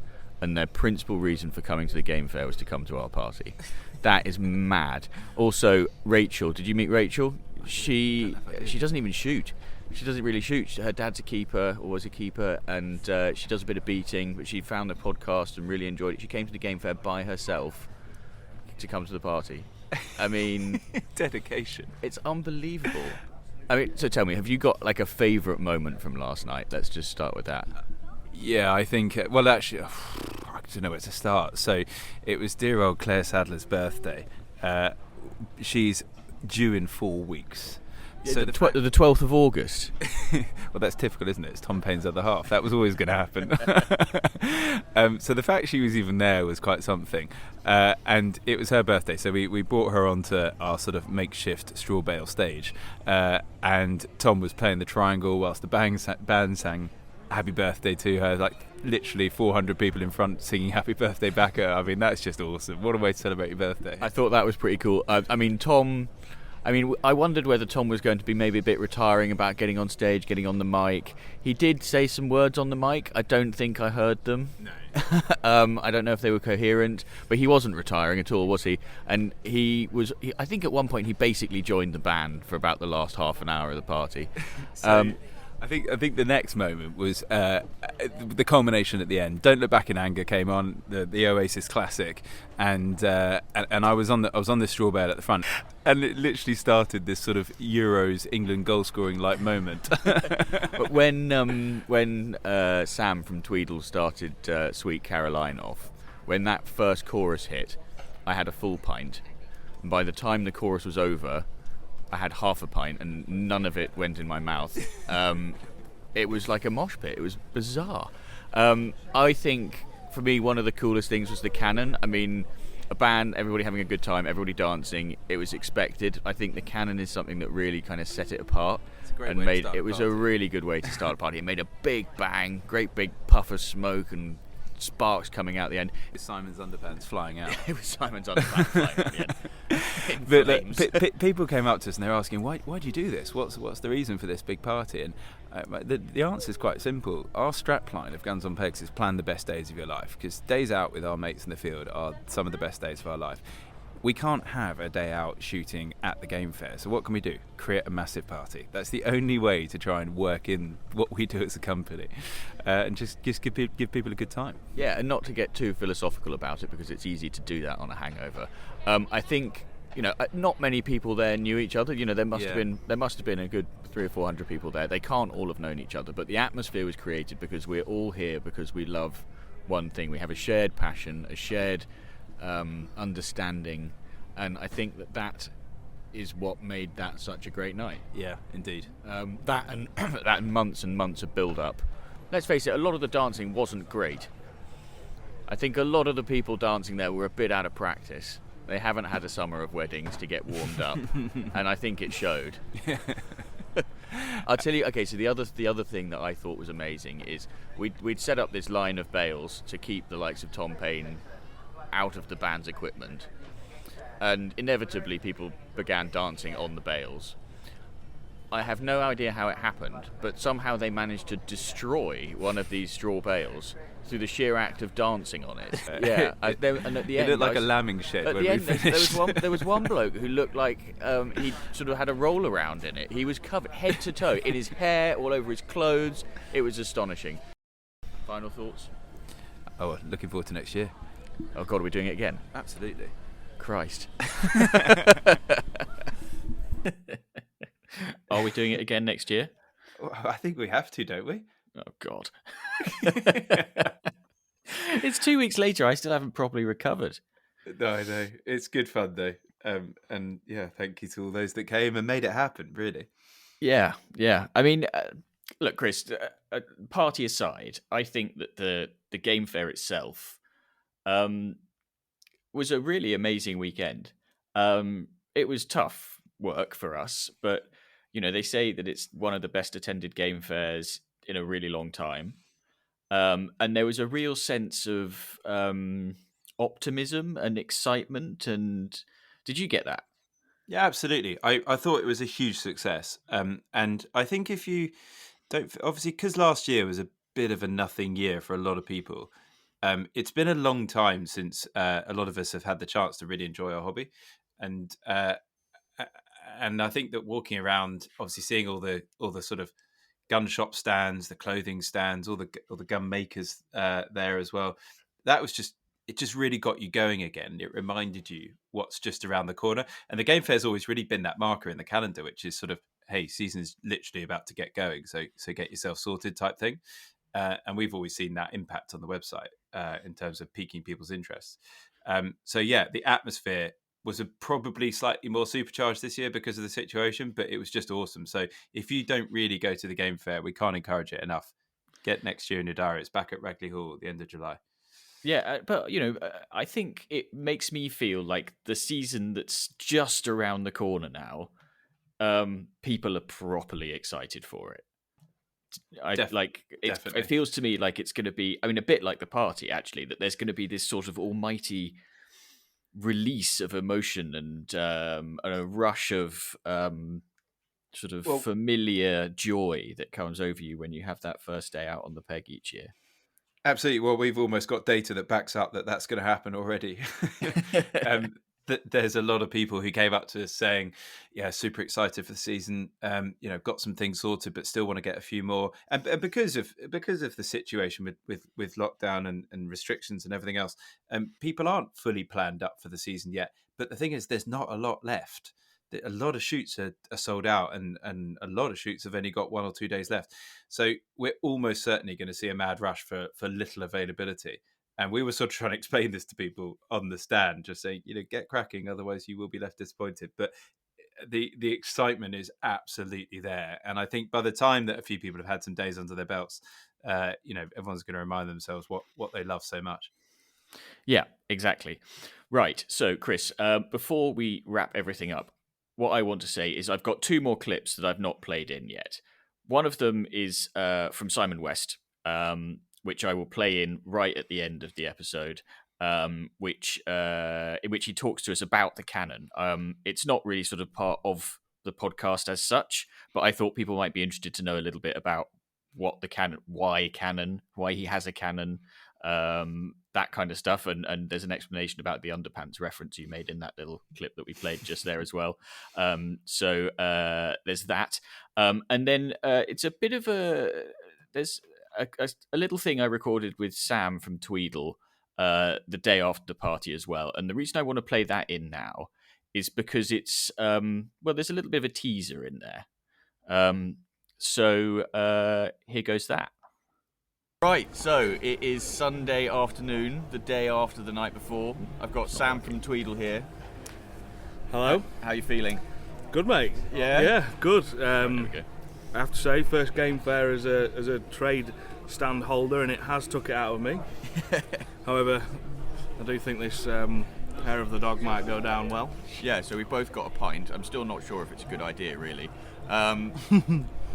and their principal reason for coming to the game fair was to come to our party. That is mad. Also, Rachel, did you meet Rachel? She doesn't even shoot. She doesn't really shoot. Her dad's a keeper, or was a keeper, and she does a bit of beating, but she found the podcast and really enjoyed it. She came to the game fair by herself to come to the party. I mean... dedication. It's unbelievable. I mean, so tell me, have you got like a favourite moment from last night? Let's just start with that. Yeah, I think, well, actually, I don't know where to start. So it was dear old Claire Sadler's birthday. She's due in 4 weeks. So the 12th of August. Well, that's typical, isn't it? It's Tom Payne's other half. That was always going to happen. So the fact she was even there was quite something. And it was her birthday, so we brought her onto our sort of makeshift straw bale stage. And Tom was playing the triangle whilst the band sang happy birthday to her. Like literally 400 people in front singing happy birthday back at her. I mean, that's just awesome. What a way to celebrate your birthday. I thought that was pretty cool. I wondered whether Tom was going to be maybe a bit retiring about getting on stage, getting on the mic. He did say some words on the mic. I don't think I heard them. No. I don't know if they were coherent, but he wasn't retiring at all, was he? And I think at one point he basically joined the band for about the last half an hour of the party. I think the next moment was the culmination at the end. Don't Look Back in Anger came on, the Oasis classic, and I was on the straw bale at the front, and it literally started this sort of Euros England goal scoring like moment. But when Sam from Tweedle started Sweet Caroline off, when that first chorus hit, I had a full pint, and by the time the chorus was over, I had half a pint and none of it went in my mouth. It was like a mosh pit. It was bizarre. I think, for me, one of the coolest things was the cannon. I mean, a band, everybody having a good time, everybody dancing. It was expected. I think the cannon is something that really kind of set it apart. It's a great way to start it was a really good way to start a party. It made a big bang, great big puff of smoke and sparks coming out the end. With Simon's underpants flying out. It was Simon's underpants flying out the end. But people came up to us and they were asking, why do you do this? What's the reason for this big party? And the answer is quite simple. Our strapline of Guns on Pegs is plan the best days of your life, because days out with our mates in the field are some of the best days of our life. We can't have a day out shooting at the game fair, so what can we do? Create a massive party. That's the only way to try and work in what we do as a company, and just give people a good time. Yeah, and not to get too philosophical about it, because it's easy to do that on a hangover. I think, not many people there knew each other. There must have been a good 300 or 400 people there. They can't all have known each other, but the atmosphere was created because we're all here because we love one thing. We have a shared passion, a shared understanding, and I think that is what made that such a great night. Yeah, indeed. That and months and months of build-up. Let's face it, a lot of the dancing wasn't great. I think a lot of the people dancing there were a bit out of practice. They haven't had a summer of weddings to get warmed up, and I think it showed. I'll tell you. Okay, so the other thing that I thought was amazing is we'd set up this line of bales to keep the likes of Tom Payne out of the band's equipment, and inevitably people began dancing on the bales. I have no idea how it happened, but somehow they managed to destroy one of these straw bales through the sheer act of dancing on it. Yeah, and at the end, it looked like a lambing shed at when the we end, finished. there was one bloke who looked like he sort of had a roll around in it. He was covered head to toe in his hair, all over his clothes. It was astonishing. Final thoughts? Oh, looking forward to next year. Oh God, are we doing it again? Absolutely. Christ. Are we doing it again next year? Well, I think we have to, don't we? Oh God. It's 2 weeks later. I still haven't properly recovered. No, I know. It's good fun though. And yeah, thank you to all those that came and made it happen, really. Yeah. I mean, Look, Chris, party aside, I think that the game fair itself was a really amazing weekend. It was tough work for us, but they say that it's one of the best attended game fairs in a really long time. And there was a real sense of optimism and excitement. And did you get that? Yeah, absolutely. I thought it was a huge success. And I think if you don't, obviously, because last year was a bit of a nothing year for a lot of people. It's been a long time since a lot of us have had the chance to really enjoy our hobby, and I think that walking around, obviously seeing all the sort of gun shop stands, the clothing stands, all the gun makers there as well, it just really got you going again. It reminded you what's just around the corner, and the game fair's always really been that marker in the calendar, which is sort of, hey, season's literally about to get going, so get yourself sorted type thing. And we've always seen that impact on the website in terms of piquing people's interests. So yeah, the atmosphere was probably slightly more supercharged this year because of the situation, but it was just awesome. So if you don't really go to the game fair, we can't encourage it enough. Get next year in your diary. It's back at Ragley Hall at the end of July. Yeah, but I think it makes me feel like the season that's just around the corner now, people are properly excited for it. It feels to me like it's going to be, a bit like the party actually, that there's going to be this sort of almighty release of emotion and a rush of familiar joy that comes over you when you have that first day out on the peg each year. Absolutely. Well, we've almost got data that backs up that that's going to happen already. There's a lot of people who came up to us saying, yeah, super excited for the season, got some things sorted, but still want to get a few more. And because of the situation with lockdown and restrictions and everything else, people aren't fully planned up for the season yet. But the thing is, there's not a lot left. A lot of shoots are sold out, and a lot of shoots have only got 1 or 2 days left. So we're almost certainly going to see a mad rush for little availability. And we were sort of trying to explain this to people on the stand, just saying, get cracking, otherwise you will be left disappointed. But the excitement is absolutely there. And I think by the time that a few people have had some days under their belts, everyone's going to remind themselves what they love so much. Yeah, exactly. Right. So, Chris, before we wrap everything up, what I want to say is I've got 2 more clips that I've not played in yet. One of them is from Simon West, which I will play in right at the end of the episode, in which he talks to us about the canon. It's not really sort of part of the podcast as such, but I thought people might be interested to know a little bit about what the canon, why he has a canon, that kind of stuff, and there's an explanation about the underpants reference you made in that little clip that we played just there as well. So there's that, and then it's a bit of there's a little thing I recorded with Sam from Tweedle the day after the party as well, and the reason I want to play that in now is because it's there's a little bit of a teaser in there. So here goes that. Right, so it is Sunday afternoon, the day after the night before. I've got Sam from Tweedle here. Hello. How are you feeling? Good, mate. Yeah? Yeah, good. There we go. I have to say, first game fair as a trade stand holder, and it has took it out of me. However, I do think this hair of the dog might go down well. Yeah, so we've both got a pint. I'm still not sure if it's a good idea, really.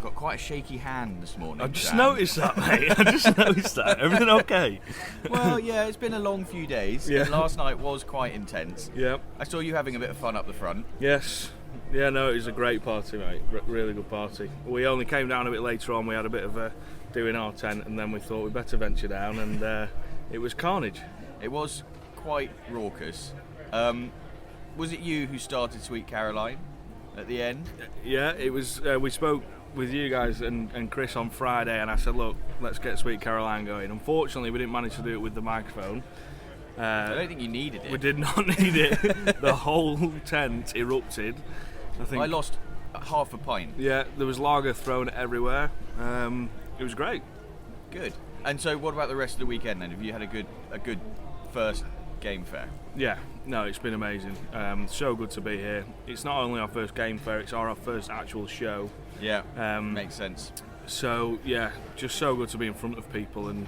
Got quite a shaky hand this morning. I just noticed that, mate. I just noticed that. Everything okay? Well, yeah, it's been a long few days. Yeah. And last night was quite intense. Yeah. I saw you having a bit of fun up the front. Yes. Yeah, no, it was a great party, mate. Really good party. We only came down a bit later on. We had a bit of a do in our tent, and then we thought we'd better venture down, and it was carnage. It was quite raucous. Was it you who started Sweet Caroline at the end? Yeah, it was. We spoke with you guys and Chris on Friday, and I said, look, let's get Sweet Caroline going. Unfortunately, we didn't manage to do it with the microphone. I don't think you needed it. We did not need it. The whole tent erupted. I lost half a pint. Yeah, there was lager thrown everywhere. It was great. Good. And so what about the rest of the weekend then? Have you had a good first game fair? Yeah, no, it's been amazing. So good to be here. It's not only our first game fair, it's our first actual show. Yeah, makes sense. So yeah, just so good to be in front of people, and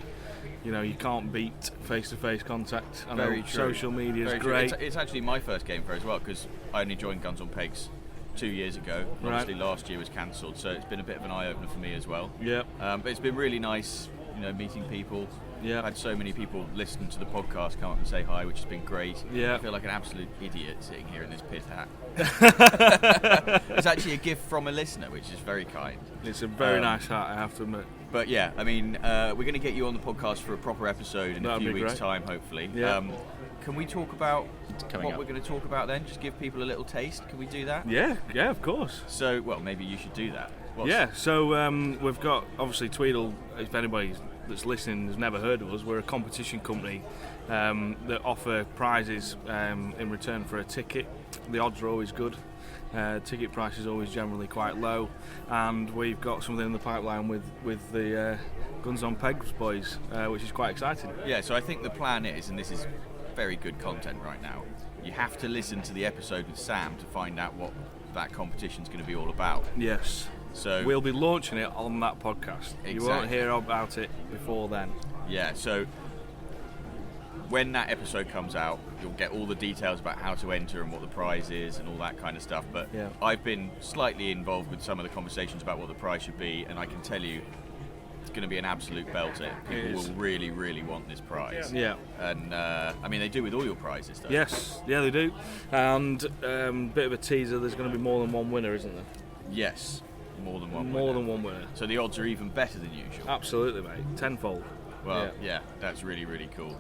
you can't beat face-to-face contact. I know Very true. social media is Very true. great. It's actually my first game fair as well, because I only joined Guns on Pegs 2 years ago. Right. Obviously last year was cancelled, so it's been a bit of an eye-opener for me as well. Yeah. But it's been really nice, meeting people. Yeah. I've had so many people listen to the podcast, come up and say hi, which has been great. Yeah. I feel like an absolute idiot sitting here in this pith hat. It's actually a gift from a listener, which is very kind. It's a very nice hat, I have to admit. But yeah, I mean, we're going to get you on the podcast for a proper episode in a few weeks' time, hopefully. Yeah. Can we talk about what we're going to talk about then? Just give people a little taste. Can we do that? Yeah, of course. So, well, maybe you should do that. So we've got, obviously, Tweedle, if anybody that's listening has never heard of us, we're a competition company that offer prizes in return for a ticket. The odds are always good. Ticket price is always generally quite low, and we've got something in the pipeline with the Guns on Pegs boys, which is quite exciting. Yeah, so I think the plan is, and this is very good content right now, you have to listen to the episode with Sam to find out what that competition's going to be all about. Yes. So we'll be launching it on that podcast. Exactly. You won't hear about it before then. Yeah, so when that episode comes out, you'll get all the details about how to enter and what the prize is and all that kind of stuff. But yeah. I've been slightly involved with some of the conversations about what the prize should be, and I can tell you it's going to be an absolute belter. People will really, really want this prize. Yeah. And I mean, they do with all your prizes, though. Yes, yeah, they do. And bit of a teaser, there's going to be more than one winner, isn't there? Yes, more than one More winner. than one winner. So the odds are even better than usual. Absolutely, mate. Tenfold. Well, yeah, that's really, really cool.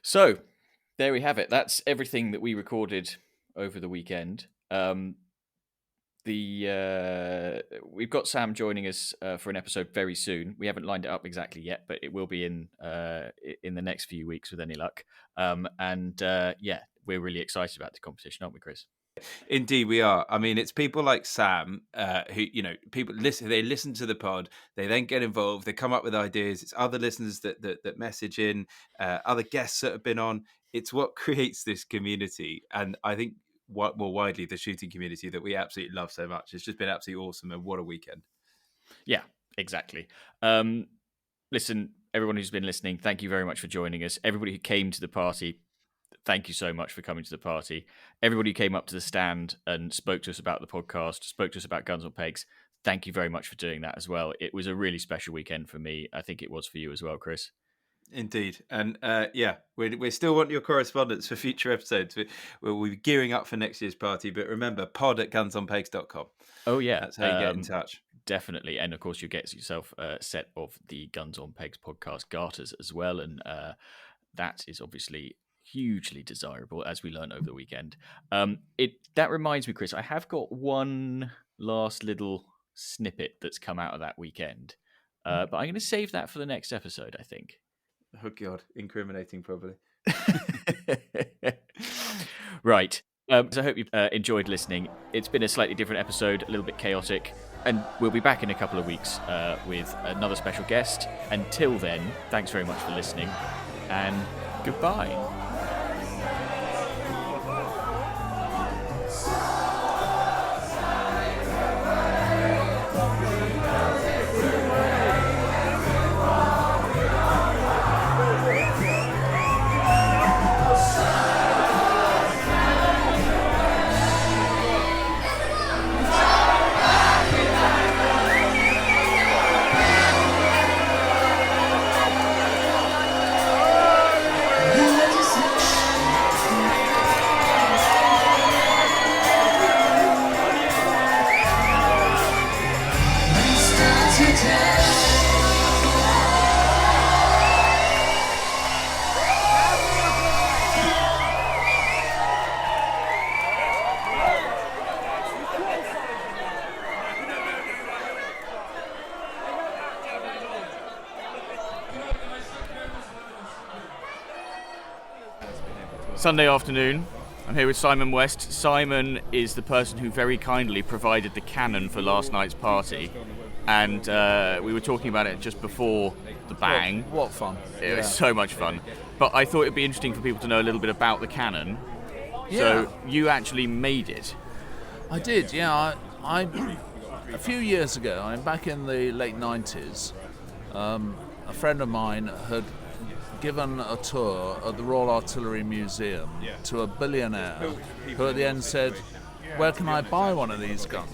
So, there we have it. That's everything that we recorded over the weekend. We've got Sam joining us for an episode very soon. We haven't lined it up exactly yet, but it will be in the next few weeks with any luck. We're really excited about the competition, aren't we, Chris? Indeed, we are. I mean, it's people like Sam who, people listen. They listen to the pod. They then get involved. They come up with ideas. It's other listeners that message in, other guests that have been on. It's what creates this community, and I think more widely the shooting community that we absolutely love so much. It's just been absolutely awesome, and what a weekend! Yeah, exactly. Listen, everyone who's been listening, thank you very much for joining us. Everybody who came to the party, thank you so much for coming to the party. Everybody who came up to the stand and spoke to us about the podcast, spoke to us about Guns on Pegs, thank you very much for doing that as well. It was a really special weekend for me. I think it was for you as well, Chris. Indeed. And we still want your correspondence for future episodes. We'll be gearing up for next year's party, but remember, pod@gunsonpegs.com. Oh, yeah. That's how you get in touch. Definitely. And of course, you get yourself a set of the Guns on Pegs podcast garters as well. And that is obviously hugely desirable, as we learned over the weekend. That reminds me, Chris, I have got one last little snippet that's come out of that weekend, but I'm going to save that for the next episode, I think. Oh God, incriminating probably. Right. So I hope you enjoyed listening. It's been a slightly different episode, a little bit chaotic, and we'll be back in a couple of weeks with another special guest. Until then, thanks very much for listening, and goodbye. Sunday afternoon, I'm here with Simon West. Simon is the person who very kindly provided the cannon for last night's party, and we were talking about it just before the bang. What fun. It was so much fun. But I thought it'd be interesting for people to know a little bit about the cannon. Yeah. So you actually made it. I did, yeah. I a few years ago, back in the late 90s, a friend of mine had given a tour at the Royal Artillery Museum to a billionaire who at the end said, "Where can I buy one of these guns?"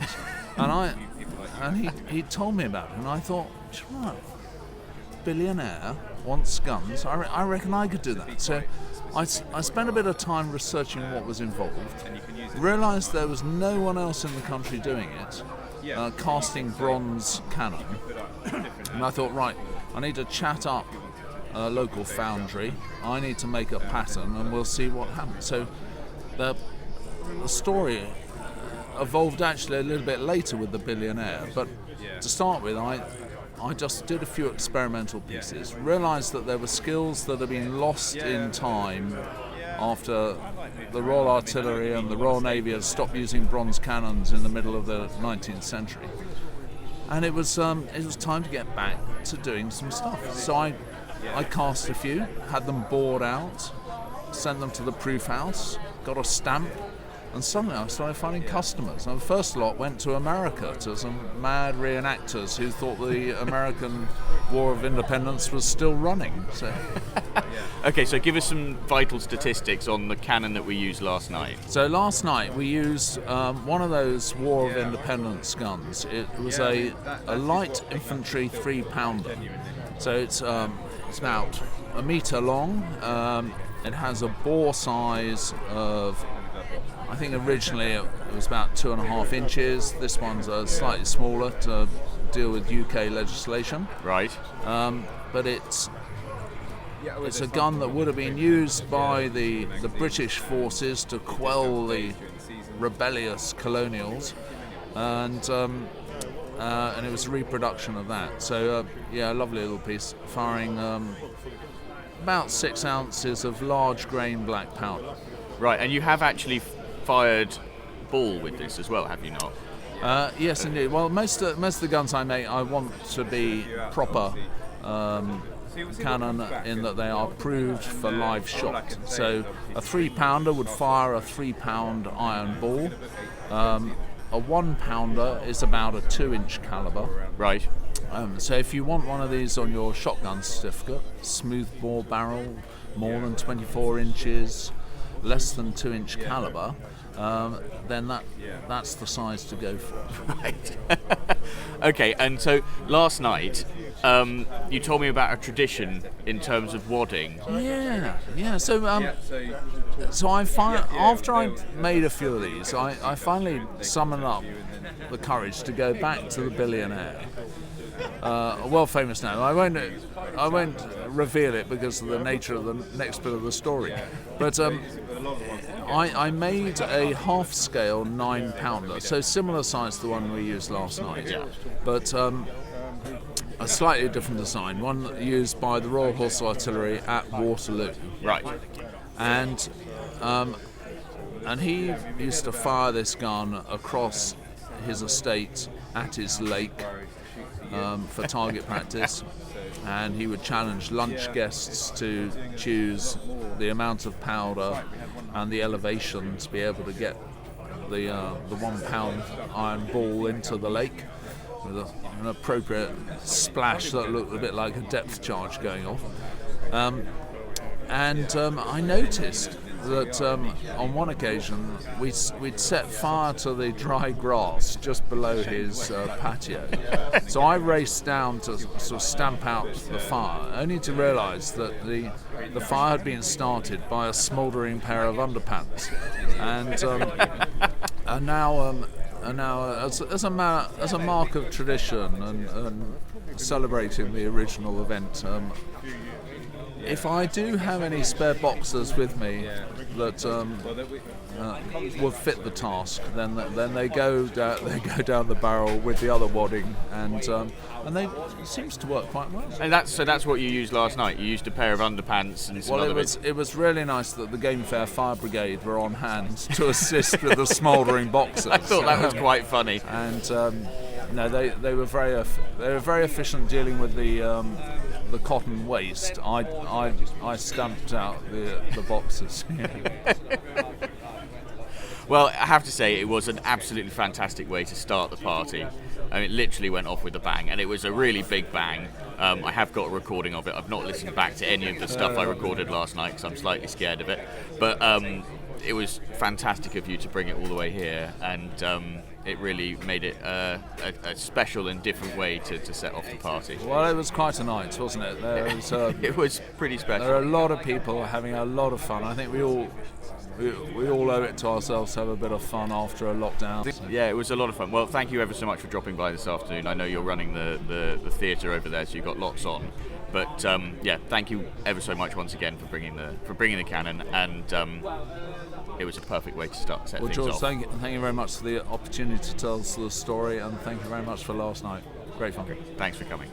And he told me about it, and I thought, "What? Billionaire wants guns? I reckon I could do that." So I spent a bit of time researching what was involved, realised there was no one else in the country doing it, casting bronze cannon, and I thought, right, I need to chat up a local foundry, I need to make a pattern, and we'll see what happens. So the story evolved actually a little bit later with the billionaire, but to start with, I just did a few experimental pieces, realised that there were skills that had been lost in time after the Royal Artillery and the Royal Navy had stopped using bronze cannons in the middle of the 19th century. And it was time to get back to doing some stuff. So I cast a few, had them bored out, sent them to the proof house, got a stamp, and suddenly I started finding customers. And the first lot went to America, to some mad reenactors who thought the American War of Independence was still running. So, Okay, so give us some vital statistics on the cannon that we used last night. So last night we used one of those War of Independence guns. It was a light infantry 3-pounder. So it's about a metre long. It has a bore size of, I think originally it was about 2.5 inches. This one's slightly smaller to deal with UK legislation. Right. But it's a gun that would have been used by the British forces to quell the rebellious colonials, and it was a reproduction of that. So a lovely little piece, firing about 6 ounces of large grain black powder. Right, and you have actually fired ball with this as well, have you not? Yes, indeed. Well, most of the guns I make, I want to be proper cannon in that they are approved for live shot. So a 3-pounder would fire a 3-pound iron ball. A 1-pounder is about a 2-inch caliber. Right. So if you want one of these on your shotgun certificate, smooth bore barrel, more than 24 inches, less than 2-inch caliber, then that's the size to go for. Right. Okay, and so last night you told me about a tradition in terms of wadding. Yeah. So after I made a few of these, I finally summoned up the courage to go back to the billionaire. A world famous now. I won't reveal it because of the nature of the next bit of the story. But I made a half-scale 9-pounder, so similar size to the one we used last night, but a slightly different design, one used by the Royal Horse Artillery at Waterloo. Right. And he used to fire this gun across his estate at his lake for target practice, and he would challenge lunch guests to choose the amount of powder and the elevation to be able to get the 1-pound iron ball into the lake with an appropriate splash that looked a bit like a depth charge going off. And I noticed that on one occasion we'd set fire to the dry grass just below his patio. So I raced down to sort of stamp out the fire, only to realise that the fire had been started by a smouldering pair of underpants, and now as a mark of tradition and celebrating the original event. If I do have any spare boxers with me that will fit the task, then they go down the barrel with the other wadding, and it seems to work quite well. And that's what you used last night. You used a pair of underpants and some other bits. It was really nice that the Game Fair Fire Brigade were on hand to assist with the smouldering boxers. I thought that was quite funny. And no, they were very efficient dealing with the cotton waste. I stamped out the boxes. Well, I have to say it was an absolutely fantastic way to start the party. I mean, it literally went off with a bang, and it was a really big bang. I have got a recording of it. I've not listened back to any of the stuff I recorded last night because I'm slightly scared of it. But it was fantastic of you to bring it all the way here, and it really made it a special and different way to set off the party. Well, it was quite a night, wasn't it? It was pretty special. There are a lot of people having a lot of fun. I think we all owe it to ourselves to have a bit of fun after a lockdown. Yeah, it was a lot of fun. Well, thank you ever so much for dropping by this afternoon. I know you're running the theatre over there, so you've got lots on. But yeah, thank you ever so much once again for bringing the canon, and it was a perfect way to set things George, off. thank you very much for the opportunity to tell us the story, and thank you very much for last night. Great fun. Thanks for coming.